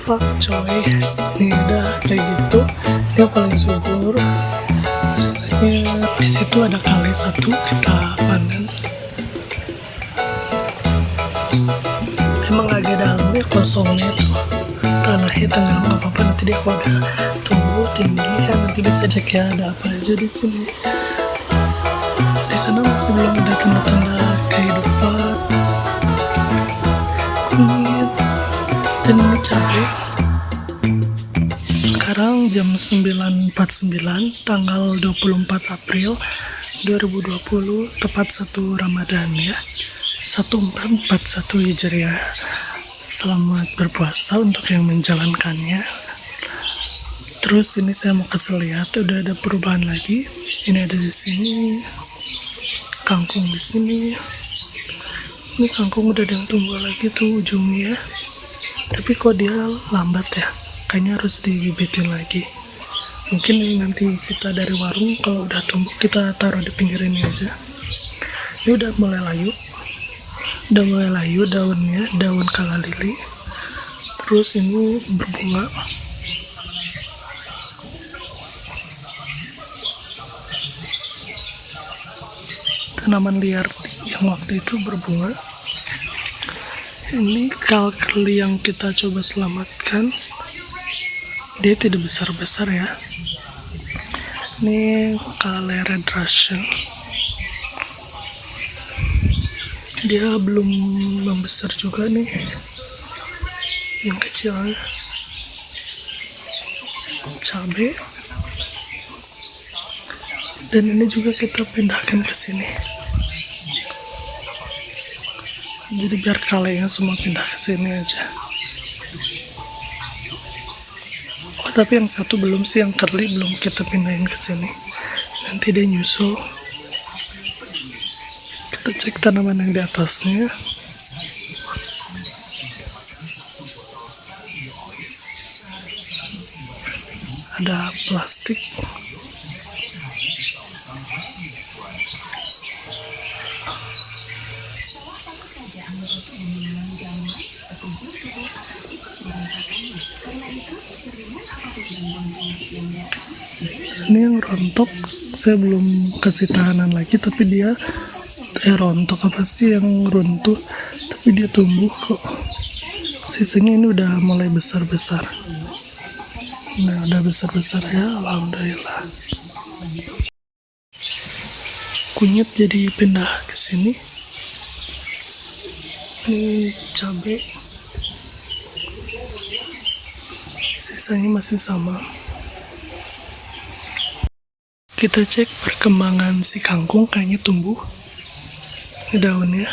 pakcoy. Ini udah kayak gitu, ini paling subur. Sisanya di situ ada kali satu kita panen. Emang agak dalamnya kosongnya tuh, tanahnya tenggelam nggak apa-apa, nanti dia kalau udah tumbuh tinggi kan nanti bisa cek ya ada apa aja di sini. Di sana masih belum ada tanda-tanda kehidupan. Kunyit dan ini cabai. Sekarang jam 9.49 tanggal 24 April 2020, tepat 1 Ramadan ya, 1441 Hijriah. Selamat berpuasa untuk yang menjalankannya. Terus ini saya mau kasih lihat, udah ada perubahan lagi. Ini ada di sini, kangkung di sini. Ini kangkung udah ada yang tumbuh lagi tuh ujungnya. Tapi kok dia lambat ya? Kayaknya harus dibibitin lagi. Mungkin ini nanti kita dari warung kalau udah tumbuh kita taruh di pinggir ini aja. Ini udah mulai layu. Udah mulai layu daunnya, daun kala lili. Terus ini berbunga. Tanaman liar yang waktu itu berbunga. Ini kal kerli yang kita coba selamatkan. Dia tidak besar-besar ya. Ini kale red Russian. Dia belum membesar juga nih, yang kecilnya. Cabai. Dan ini juga kita pindahkan ke sini. Jadi biar kalenya semua pindah ke sini aja. Oh, tapi yang satu belum sih, yang curly belum kita pindahin ke sini. Nanti dia nyusul. Kita cek tanaman yang di atasnya. Ada plastik. Ini yang rontok saya belum kasih tahanan lagi, tapi dia rontok apa sih yang runtuh, tapi dia tumbuh kok. Sisanya ini udah mulai besar-besar. Nah, udah besar-besar ya, alhamdulillah. Kunyit jadi pindah ke sini. Ini cabai. Sisanya masih sama. Kita cek perkembangan si kangkung, kayaknya tumbuh. Ini daunnya.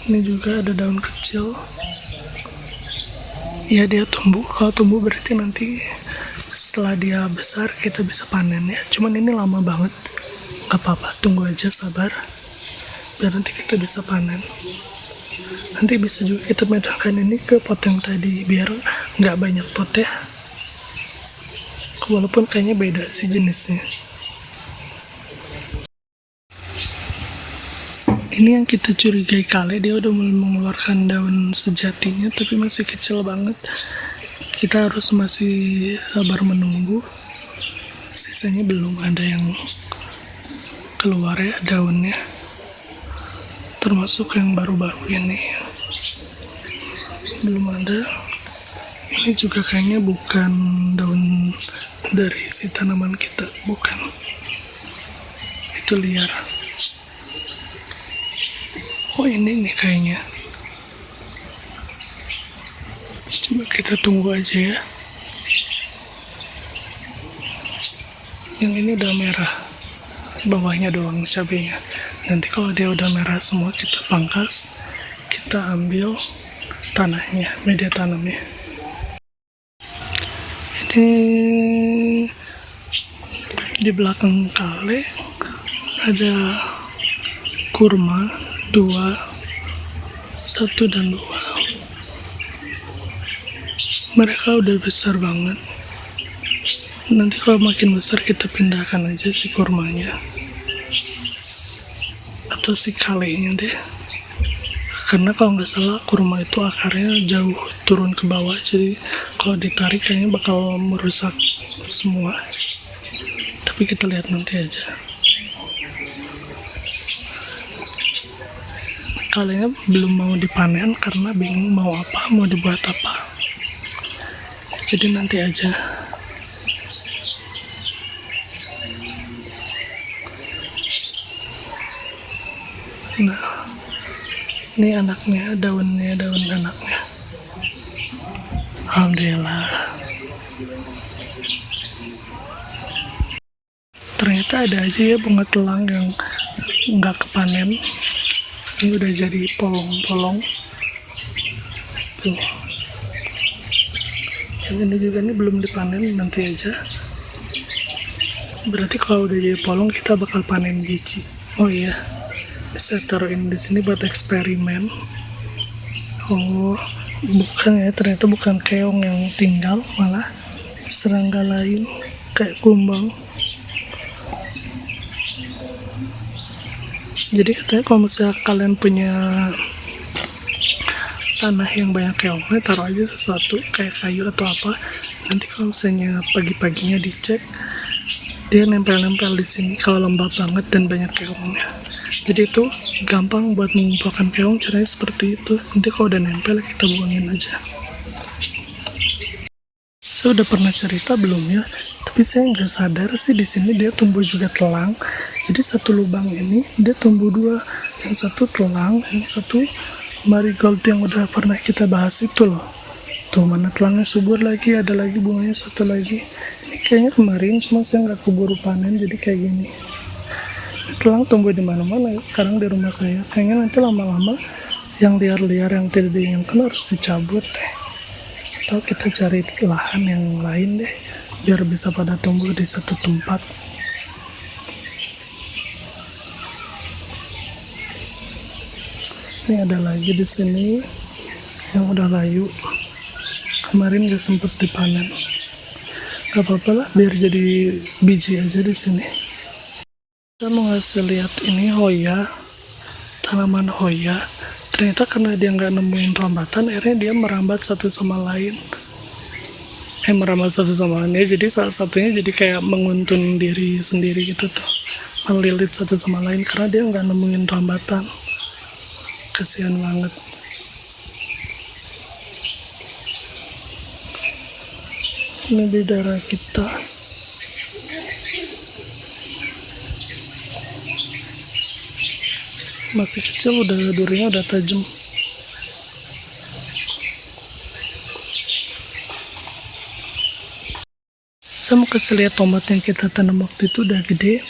Ini juga ada daun kecil. Ya, dia tumbuh. Kalau tumbuh berarti nanti setelah dia besar kita bisa panen ya. Cuman ini lama banget. Gak apa-apa, tunggu aja, sabar. Biar nanti kita bisa panen. Nanti bisa juga kita pindahkan ini ke pot yang tadi, biar nggak banyak pot ya. Walaupun kayaknya beda sih jenisnya. Ini yang kita curigai kali, dia udah mulai mengeluarkan daun sejatinya, tapi masih kecil banget. Kita harus masih sabar menunggu. Sisanya belum ada yang keluar ya daunnya. Termasuk yang baru-baru ini. Belum ada. Ini juga kayaknya bukan daun dari si tanaman kita, bukan. Itu liar. Oh, ini nih kayaknya. Coba kita tunggu aja ya. Yang ini udah merah. Bawahnya doang cabenya. Nanti kalau dia udah merah semua kita pangkas. Kita ambil tanahnya, media tanamnya. Ini di belakang kale ada kurma 2, 1 dan 2. Mereka udah besar banget. Nanti kalau makin besar kita pindahkan aja si kurmanya atau si kalenya deh karena kalau nggak salah kurma itu akarnya jauh turun ke bawah, jadi kalau ditarik kayaknya bakal merusak semua. Tapi kita lihat nanti aja. Kalian belum mau dipanen karena bingung mau apa, mau dibuat apa. Jadi nanti aja. Nah, ini anaknya, daun anaknya. Alhamdulillah. Ternyata ada aja ya bunga telang yang nggak kepanen. Ini udah jadi polong-polong. Tuh. Yang ini juga nih belum dipanen, nanti aja. Berarti kalau udah jadi polong kita bakal panen biji. Oh iya. Saya taruhin di sini buat eksperimen. Oh, bukan ya, ternyata bukan keong yang tinggal, malah serangga lain kayak kumbang. Jadi katanya kalau misalnya kalian punya tanah yang banyak keongnya, taruh aja sesuatu kayak kayu atau apa. Nanti kalau misalnya pagi-paginya dicek, dia nempel-nempel di sini kalau lembab banget dan banyak keongnya. Jadi itu gampang buat mengumpulkan keong, caranya seperti itu. Nanti kalau udah nempel kita buangin aja. Saya udah pernah cerita belum ya? Tapi saya nggak sadar sih di sini dia tumbuh juga telang. Jadi satu lubang ini dia tumbuh dua, yang satu telang, yang satu marigold yang udah pernah kita bahas itu loh. Tuh mana telangnya subur lagi, ada lagi bunganya satu lagi. Ini kayaknya kemarin cuma saya nggak keburu panen jadi kayak gini. Telang tumbuh di mana-mana ya sekarang di rumah saya. Kayaknya nanti lama-lama yang liar-liar yang tidak diinginkan harus dicabut deh. Atau kita cari lahan yang lain deh biar bisa pada tumbuh di satu tempat. Ini ada lagi di sini yang udah layu. Kemarin gak sempet dipanen. Gak apa-apa lah, biar jadi biji aja di sini. Kita mau ngasih lihat ini hoya, tanaman hoya. Ternyata karena dia nggak nemuin rambatan, akhirnya dia merambat satu sama lain. Merambat satu sama lain ya, jadi salah satunya jadi kayak menguntun diri sendiri gitu tuh, melilit satu sama lain karena dia nggak nemuin rambatan. Kasihan banget. Ini bidara kita. Masih kecil udah durinya udah tajam. Saya mau kasih lihat tomat yang kita tanam waktu itu udah gede.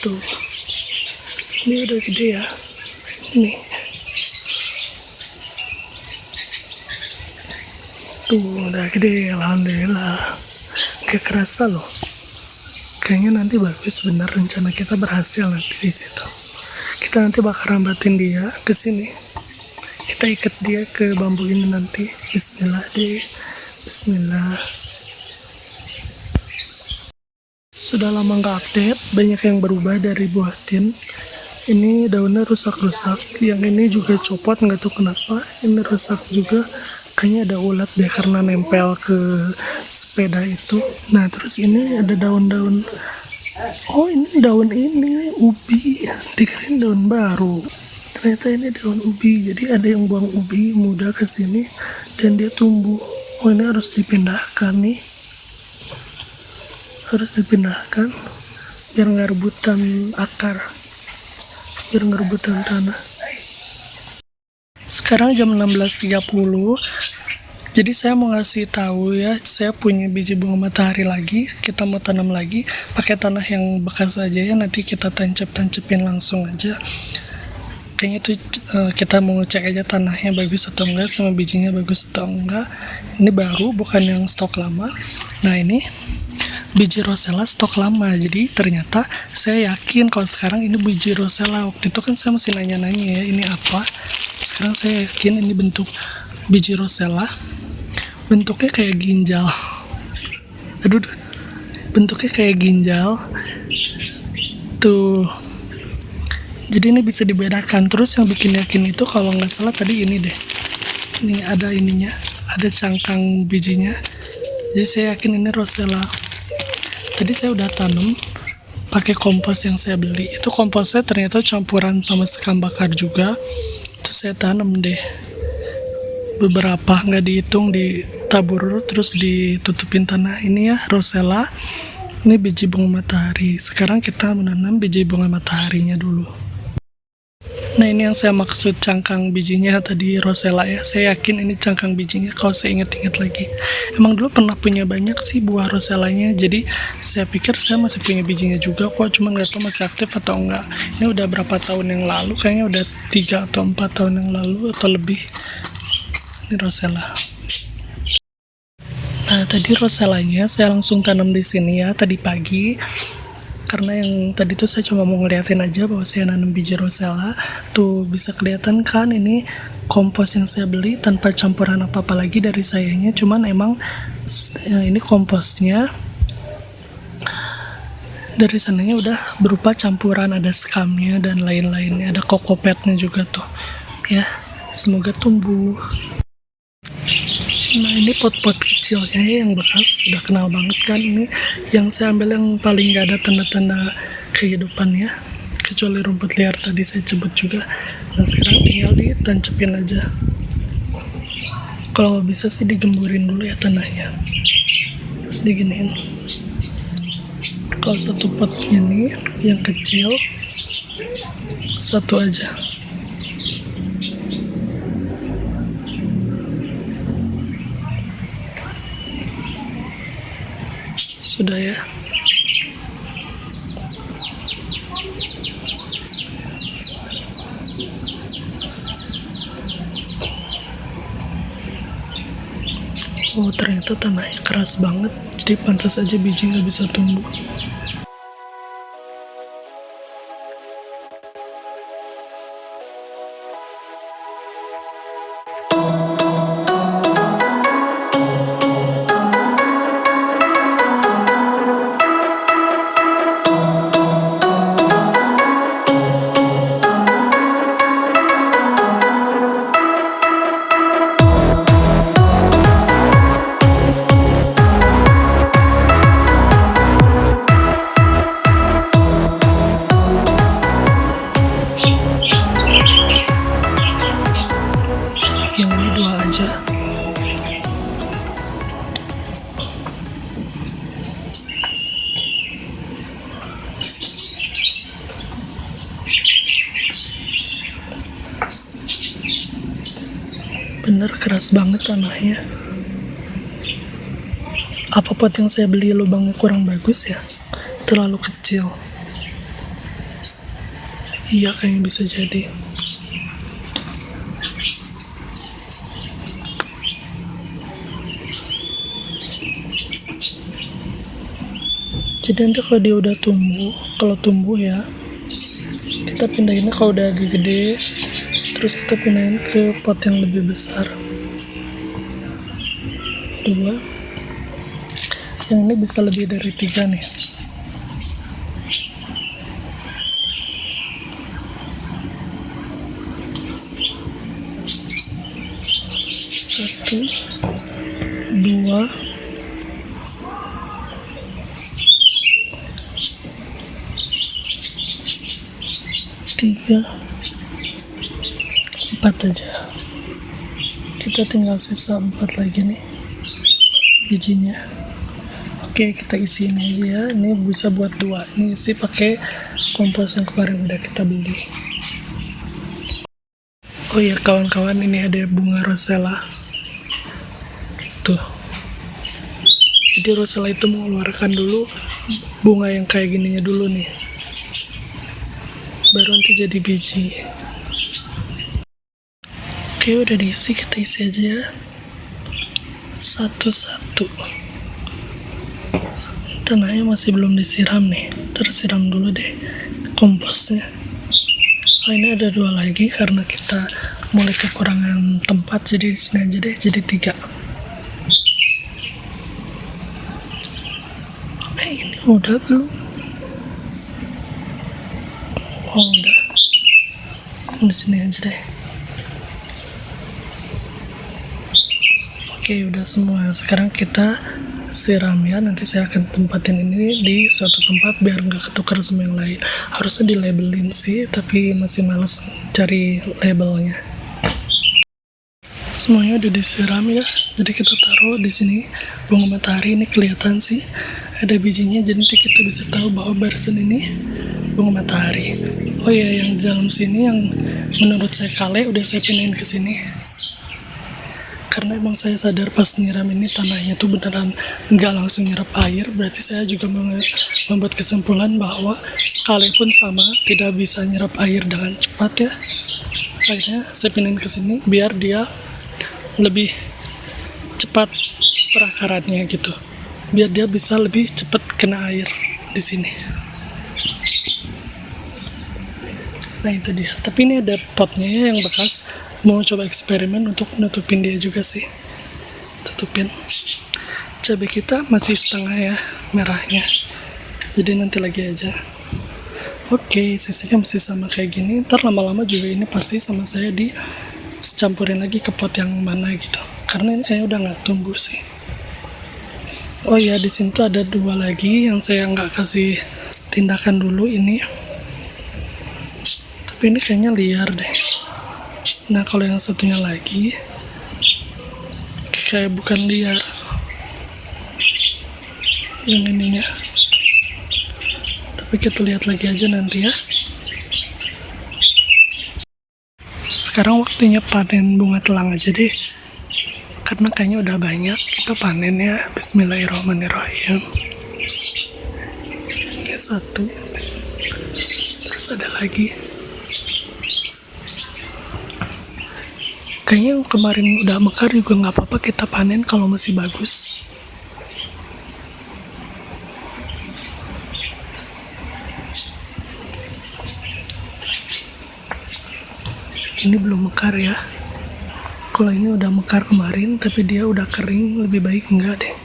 Tuh, ini udah gede ya. Ini. Tuh udah gede, alhamdulillah. Gak kerasa loh. Kayaknya nanti bagus, benar rencana kita berhasil nanti di situ. Kita nanti bakal rambatin dia ke sini. Kita ikat dia ke bambu ini nanti. Bismillah deh. Bismillah. Sudah lama nggak update, banyak yang berubah dari buah tin. Ini daunnya rusak-rusak. Yang ini juga copot, nggak tahu kenapa. Ini rusak juga. Kayaknya ada ulat deh karena nempel ke sepeda itu. Nah terus ini ada daun-daun. Oh ini daun ini ubi. Dikirain daun baru. Ternyata ini daun ubi. Jadi ada yang buang ubi muda ke sini dan dia tumbuh. Oh ini harus dipindahkan nih. Harus dipindahkan biar nggak rebutan akar, biar nggak rebutan tanah. Sekarang jam 16.30, jadi saya mau ngasih tahu ya, saya punya biji bunga matahari lagi. Kita mau tanam lagi pakai tanah yang bekas aja ya, nanti kita tancap-tancapin langsung aja. Kayaknya itu kita mau cek aja tanahnya bagus atau enggak, sama bijinya bagus atau enggak. Ini baru, bukan yang stok lama. Nah ini biji rosella stok lama, jadi ternyata saya yakin kalau sekarang ini biji rosella. Waktu itu kan saya masih nanya-nanya ya ini apa, sekarang saya yakin ini bentuk biji rosella. Bentuknya kayak ginjal, aduh, bentuknya kayak ginjal tuh. Jadi ini bisa dibedakan. Terus yang bikin yakin itu kalau nggak salah tadi ini deh. Ini ada ininya, ada cangkang bijinya. Jadi saya yakin ini rosella. Tadi saya udah tanam pakai kompos yang saya beli. Itu komposnya ternyata campuran sama sekam bakar juga. Terus saya tanam deh. Beberapa nggak dihitung, ditabur terus ditutupin tanah. Ini ya rosella. Ini biji bunga matahari. Sekarang kita menanam biji bunga mataharinya dulu. Nah ini yang saya maksud cangkang bijinya tadi rosella ya. Saya yakin ini cangkang bijinya kalau saya ingat-ingat lagi. Emang dulu pernah punya banyak sih buah rosellanya. Jadi saya pikir saya masih punya bijinya juga kok. Cuma nggak tahu masih aktif atau enggak. Ini udah berapa tahun yang lalu. Kayaknya udah 3 atau 4 tahun yang lalu atau lebih. Ini rosella. Nah tadi rosellanya saya langsung tanam di sini ya tadi pagi. Karena yang tadi tuh saya cuma mau ngeliatin aja bahwa saya nanam biji rosella. Tuh bisa kelihatan kan ini kompos yang saya beli tanpa campuran apa-apa lagi dari sayanya. Cuman emang ini komposnya dari sananya udah berupa campuran, ada skamnya dan lain-lainnya, ada kokopetnya juga tuh ya. Semoga tumbuh. Nah ini pot-pot kecilnya yang bekas udah kenal banget kan. Ini yang saya ambil yang paling gak ada tanda-tanda kehidupannya, kecuali rumput liar tadi saya cebut juga. Nah sekarang tinggal ditancepin aja. Kalau bisa sih digemburin dulu ya tanahnya, diginiin. Kalau satu pot ini yang kecil satu aja. Sudah ya. Oh ternyata tanahnya keras banget, jadi pantas aja biji nggak bisa tumbuh. Yang ini 2 aja. Bener keras banget tanahnya. Apa pot yang saya beli lubangnya kurang bagus ya? Terlalu kecil. Iya kayaknya bisa jadi. Jadi nanti kalau dia udah tumbuh, kalau tumbuh ya, kita pindahinnya kalau udah agak gede, terus kita pindahin ke pot yang lebih besar. 2. Yang ini bisa lebih dari 3 nih. 1, 2, 3, 4 aja. Kita tinggal sisa 4 lagi nih bijinya. Oke kita isi ini aja ya. Ini bisa buat 2. Ini isi pakai kompos yang kemarin udah kita beli. Oh ya kawan-kawan, ini ada bunga rosella tuh. Jadi rosella itu mengeluarkan dulu bunga yang kayak gininya dulu nih, baru nanti jadi biji. Oke udah diisi, kita isi aja ya satu-satu. Tanahnya masih belum disiram nih, tersiram dulu deh komposnya. Oh, ini ada 2 lagi karena kita mulai kekurangan tempat, jadi di sini aja deh, jadi 3. Ini udah belum? Oh udah. Di sini aja deh. Oke, udah semua. Sekarang kita siram ya. Nanti saya akan tempatin ini di suatu tempat biar nggak ketukar sama yang lain. Harusnya dilabelin sih, tapi masih males cari labelnya. Semuanya udah disiram ya. Jadi kita taruh di sini bunga matahari. Ini kelihatan sih ada bijinya, jadi nanti kita bisa tahu bahwa barisan ini bunga matahari. Oh ya, yang di dalam sini yang menurut saya kale udah saya pindahin ke sini. Karena emang saya sadar pas nyiram ini tanahnya tuh beneran nggak langsung nyerap air, berarti saya juga membuat kesimpulan bahwa kale pun sama, tidak bisa nyerap air dengan cepat ya. Akhirnya saya pindahin ke sini biar dia lebih cepat perakarannya gitu, biar dia bisa lebih cepat kena air di sini. Nah itu dia. Tapi ini ada potnya ya yang bekas. Mau coba eksperimen untuk nutupin dia juga sih. Tutupin. Cabai kita masih setengah ya merahnya. Jadi nanti lagi aja. Oke, sisanya masih sama kayak gini. Ntar lama-lama juga ini pasti sama saya dicampurin lagi ke pot yang mana gitu. Karena ini kayaknya udah nggak tumbuh sih. Oh ya, di sini tuh ada 2 lagi yang saya nggak kasih tindakan dulu ini. Tapi ini kayaknya liar deh. Nah kalau yang satunya lagi kayak bukan liar, yang ininya. Tapi kita lihat lagi aja nanti ya. Sekarang waktunya panen bunga telang aja deh, karena kayaknya udah banyak. Kita panen ya. Bismillahirrahmanirrahim. Ini 1, terus ada lagi. Kayaknya yang kemarin udah mekar juga nggak apa-apa kita panen kalau masih bagus. Ini belum mekar ya. Kalau ini udah mekar kemarin, tapi dia udah kering, lebih baik enggak deh.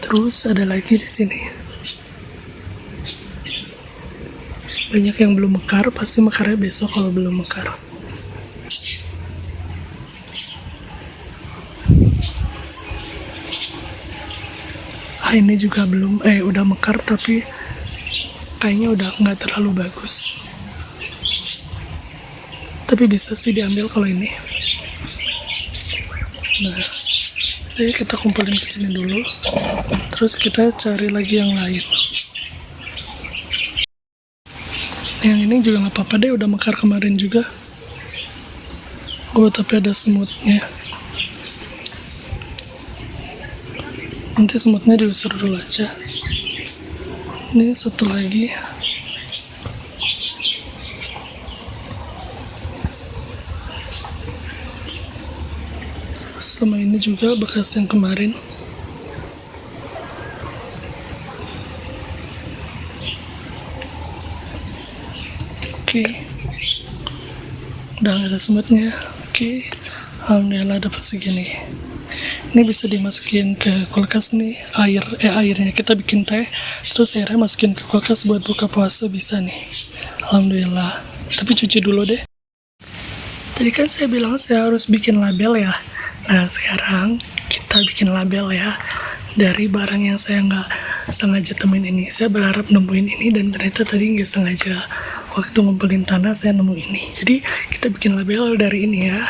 Terus ada lagi di sini. Banyak yang belum mekar, pasti mekarnya besok kalau belum mekar. Ini juga belum, udah mekar tapi kayaknya udah nggak terlalu bagus. Tapi bisa sih diambil kalau ini. Nah, jadi kita kumpulin ke sini dulu. Terus kita cari lagi yang lain. Yang ini juga nggak apa-apa deh, udah mekar kemarin juga. Oh, tapi ada semutnya. Nanti semutnya diusir dulu aja. Ini 1 lagi. Sama ini juga bekas yang kemarin. Oke. Udah nggak ada semutnya. Oke. Alhamdulillah dapat segini. Ini bisa dimasukin ke kulkas nih, airnya kita bikin teh, terus airnya masukin ke kulkas buat buka puasa bisa nih. Alhamdulillah. Tapi cuci dulu deh. Tadi kan saya bilang saya harus bikin label ya. Nah sekarang kita bikin label ya dari barang yang saya nggak sengaja temuin ini. Saya berharap nemuin ini dan ternyata tadi nggak sengaja waktu ngumpulin tanah saya nemu ini. Jadi kita bikin label dari ini ya.